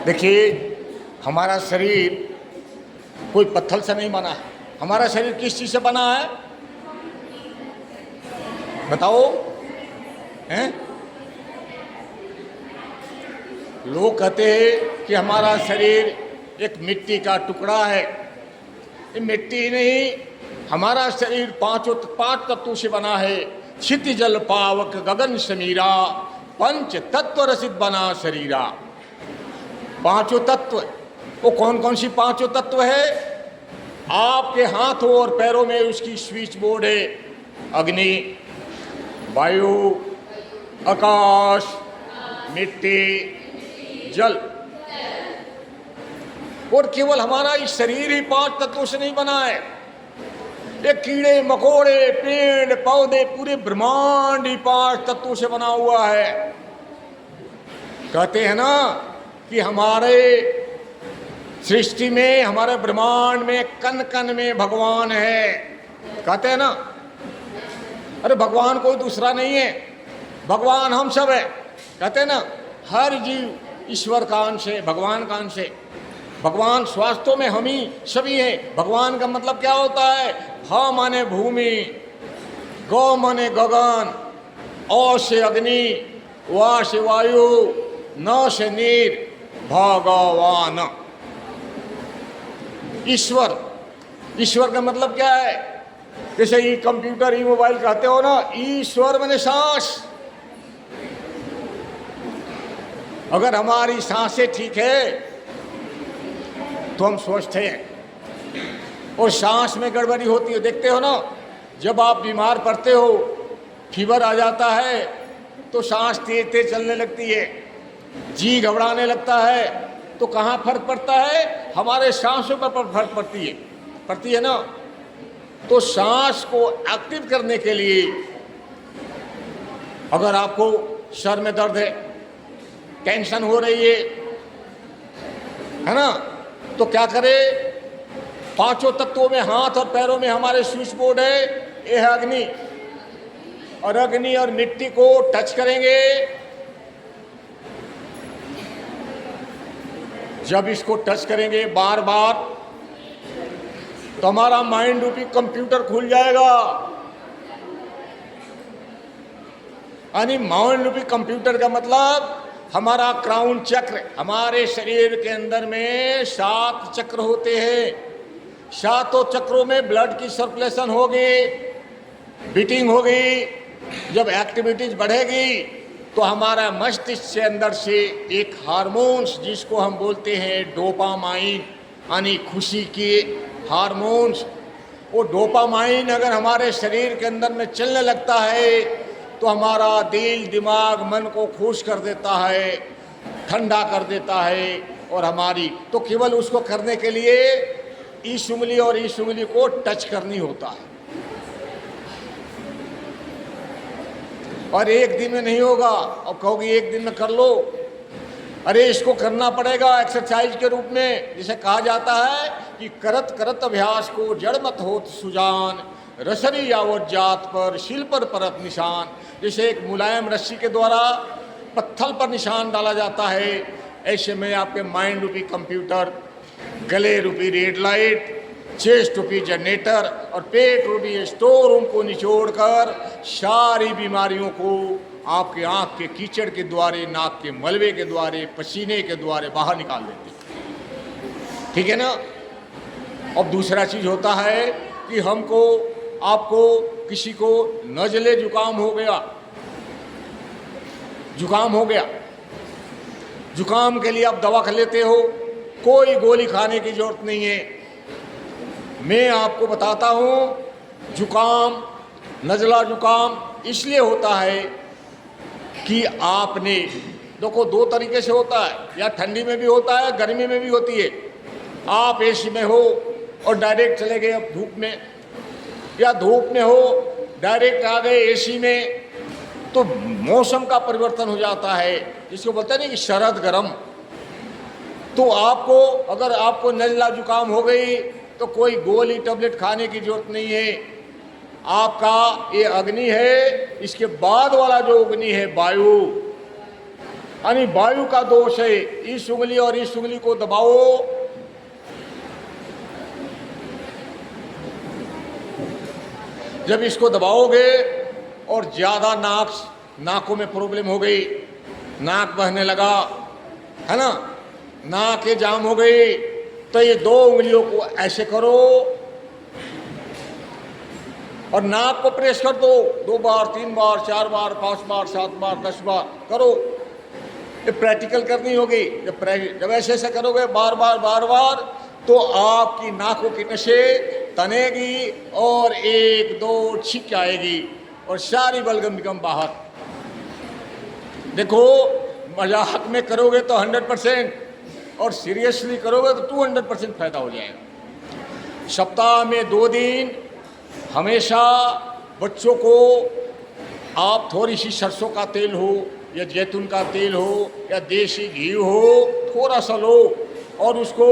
देखिए, हमारा शरीर कोई पत्थर से नहीं बना है। हमारा शरीर किस चीज से बना है बताओ? हैं? लोग कहते हैं कि हमारा शरीर एक मिट्टी का टुकड़ा है। ये मिट्टी नहीं, हमारा शरीर पांच तत्वों से बना है। क्षिति जल पावक गगन समीरा, पंच तत्व रसित बना शरीरा। पांचों तत्व, वो कौन कौन सी पांचों तत्व है? आपके हाथों और पैरों में उसकी स्विच बोर्ड है। अग्नि, वायु, आकाश, मिट्टी, जल। और केवल हमारा इस शरीर ही पांच तत्वों से नहीं बना है। ये कीड़े मकोड़े, पेड़ पौधे, पूरे ब्रह्मांड ही पांच तत्वों से बना हुआ है। कहते हैं ना कि हमारे सृष्टि में, हमारे ब्रह्मांड में कण कण में भगवान है। कहते हैं ना, अरे भगवान कोई दूसरा नहीं है, भगवान हम सब है। कहते हैं ना, हर जीव ईश्वर का अंश है, भगवान का अंश है। भगवान स्वास्थ्य में हम ही सभी हैं। भगवान का मतलब क्या होता है? भ माने भूमि, गौ माने गगन, औ से अग्नि, वा से वायु, न से नीर, भगवान। ईश्वर, ईश्वर का मतलब क्या है? जैसे ये कंप्यूटर, ये मोबाइल कहते हो ना, ईश्वर माने सांस। अगर हमारी सांसें ठीक है तो हम स्वस्थ हैं। और सांस में गड़बड़ी होती है, देखते हो ना, जब आप बीमार पड़ते हो, फीवर आ जाता है तो सांस तेज तेज चलने लगती है, जी घबराने लगता है। तो कहाँ फर्क पड़ता है? हमारे सांसों पर फर्क पड़ती है ना। तो सांस को एक्टिव करने के लिए, अगर आपको सर में दर्द है, टेंशन हो रही है ना, तो क्या करें? पांचों तत्वों में, हाथ और पैरों में हमारे स्विच बोर्ड है। ये है अग्नि, और अग्नि और मिट्टी को टच करेंगे। जब इसको टच करेंगे बार बार, तो हमारा माइंड रूपी कंप्यूटर खुल जाएगा। यानी माइंड रूपी कंप्यूटर का मतलब हमारा क्राउन चक्र। हमारे शरीर के अंदर में 7 चक्र होते हैं। 7 चक्रों में ब्लड की सर्कुलेशन होगी, बीटिंग होगी। जब एक्टिविटीज बढ़ेगी तो हमारा मस्तिष्क से अंदर से एक हार्मोन्स, जिसको हम बोलते हैं डोपामाइन, यानी खुशी के हार्मोन्स, वो डोपामाइन अगर हमारे शरीर के अंदर में चलने लगता है तो हमारा दिल, दिमाग, मन को खुश कर देता है, ठंडा कर देता है। और हमारी तो केवल उसको करने के लिए इस उंगली और इस उंगली को टच करनी होता है। और एक दिन में नहीं होगा। और कहोगे एक दिन में कर लो, अरे इसको करना पड़ेगा एक्सरसाइज के रूप में। जिसे कहा जाता है कि करत करत अभ्यास को जड़ मत होत सुजान, रसरी यावत जात पर शिल पर परत निशान। जैसे एक मुलायम रस्सी के द्वारा पत्थर पर निशान डाला जाता है, ऐसे में आपके माइंड रूपी कंप्यूटर, गले रूपी रेड लाइट, चेस्ट रूपी जनरेटर और पेट रूपी स्टोर रूम को निचोड़कर सारी बीमारियों को आपके आँख के कीचड़ के द्वारे, नाक के मलबे के द्वारे, पसीने के द्वारे बाहर निकाल देते। ठीक है ना? अब दूसरा चीज़ होता है कि हमको, आपको, किसी को नज़ले जुकाम हो गया, जुकाम के लिए आप दवा खा लेते हो, कोई गोली खाने की जरूरत नहीं है। मैं आपको बताता हूँ, जुकाम, नज़ला जुकाम इसलिए होता है कि आपने, देखो 2 तरीके से होता है, या ठंडी में भी होता है, गर्मी में भी होती है। आप एसी में हो और डायरेक्ट चले गए अब धूप में, या धूप में हो डायरेक्ट आ गए एसी में, तो मौसम का परिवर्तन हो जाता है, जिसको बोलते हैं ना कि शरद गर्म। तो आपको, अगर आपको नज़ला जुकाम हो गई तो कोई गोली टैबलेट खाने की जरूरत नहीं है। आपका ये अग्नि है, इसके बाद वाला जो अग्नि है वायु, यानी वायु का दोष है। इस उंगली और इस उंगली को दबाओ, जब इसको दबाओगे और ज्यादा नाकों में प्रॉब्लम हो गई, नाक बहने लगा, है ना, नाक जाम हो गई, तो ये दो उंगलियों को ऐसे करो और नाक को प्रेस कर दो 2 बार, 3 बार, 4 बार, 5 बार, 7 बार, 10 बार करो। ये प्रैक्टिकल करनी होगी। जब ऐसे ऐसे करोगे बार बार तो आपकी नाकों की नसें तनेगी और 1 2 छिक आएगी और सारी बलगम निगम बाहर। देखो, मजाक में करोगे तो 100% और सीरियसली करोगे तो 200% फायदा हो जाएगा। सप्ताह में 2 दिन हमेशा बच्चों को आप थोड़ी सी सरसों का तेल हो या जैतून का तेल हो या देसी घी हो, थोड़ा सा लो और उसको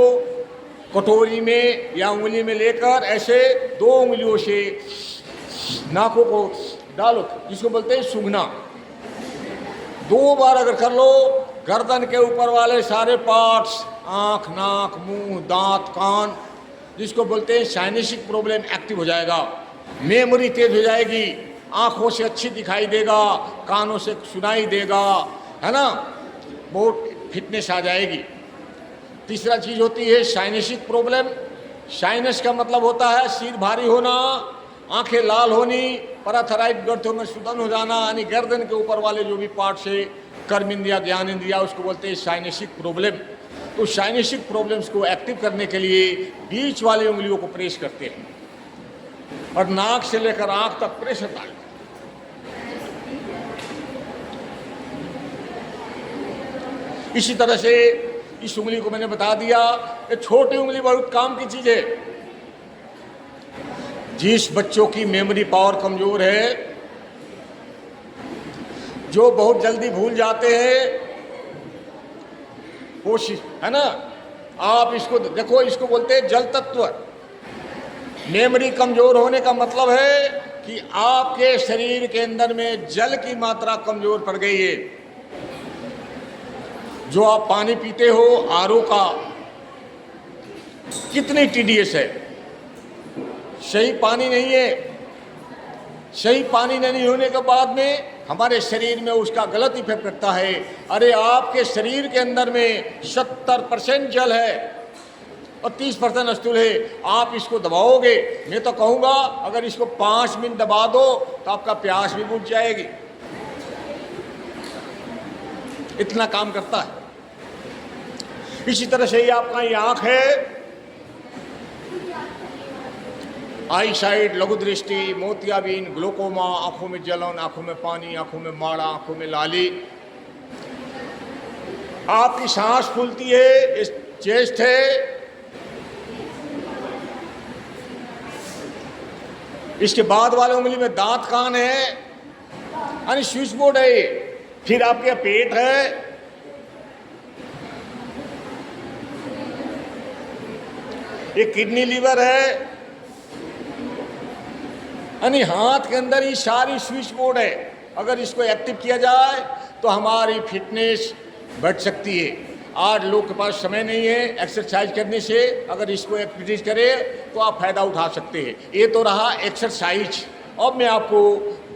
कटोरी में या उंगली में लेकर ऐसे 2 उंगलियों से नाकों को डालो, जिसको बोलते हैं सूंघना। 2 बार अगर कर लो, गर्दन के ऊपर वाले सारे पार्ट्स, आँख, नाक, मुंह, दांत, कान, जिसको बोलते हैं साइनेसिक प्रॉब्लम, एक्टिव हो जाएगा। मेमोरी तेज हो जाएगी, आँखों से अच्छी दिखाई देगा, कानों से सुनाई देगा, है ना, बहुत फिटनेस आ जाएगी। तीसरा चीज़ होती है साइनेसिक प्रॉब्लम। साइनस का मतलब होता है सिर भारी होना, आंखें लाल होनी, पैराथाइरोइड ग्रंथियों में सूजन हो जाना, यानी गर्दन के ऊपर वाले जो भी पार्ट है, कर्म इंद्रिया, ज्ञान इंद्रिया, उसको बोलते हैं साइनेसिक प्रॉब्लम। तो साइनेसिक प्रॉब्लम्स को एक्टिव करने के लिए बीच वाली उंगलियों को प्रेस करते हैं और नाक से लेकर आंख तक प्रेशर डालते हैं। इसी तरह से इस उंगली को मैंने बता दिया। ये छोटी उंगली बहुत काम की चीज है। जिस बच्चों की मेमोरी पावर कमजोर है, जो बहुत जल्दी भूल जाते हैं, कोशिश, है ना, आप इसको देखो, इसको बोलते हैं जल तत्व। मेमोरी कमजोर होने का मतलब है कि आपके शरीर के अंदर में जल की मात्रा कमजोर पड़ गई है। जो आप पानी पीते हो आरओ का, कितनी टीडीएस है, सही पानी नहीं है। सही पानी नहीं होने के बाद में हमारे शरीर में उसका गलत इफेक्ट करता है। अरे आपके शरीर के अंदर में 70% जल है और 30% स्थूल है। आप इसको दबाओगे, मैं तो कहूँगा अगर इसको 5 मिनट दबा दो तो आपका प्यास भी बुझ जाएगी, इतना काम करता है। इसी तरह से ही आपका ये आँख है, आई साइड, लघु दृष्टि, मोतियाबिंद, ग्लूकोमा, आंखों में जलन, आंखों में पानी, आंखों में माड़ा, आंखों में लाली, आपकी सांस फूलती है, चेस्ट है। इसके बाद वाले उंगली में दांत, कान है, यानी स्विच बोर्ड है। फिर आपके पेट है, ये किडनी, लीवर है, यानी हाथ के अंदर ही सारी स्विच बोर्ड है। अगर इसको एक्टिव किया जाए तो हमारी फिटनेस बढ़ सकती है। आज लोग के पास समय नहीं है एक्सरसाइज करने से, अगर इसको एक्टिविटीज करें तो आप फायदा उठा सकते हैं। ये तो रहा एक्सरसाइज। अब मैं आपको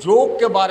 योग के बारे में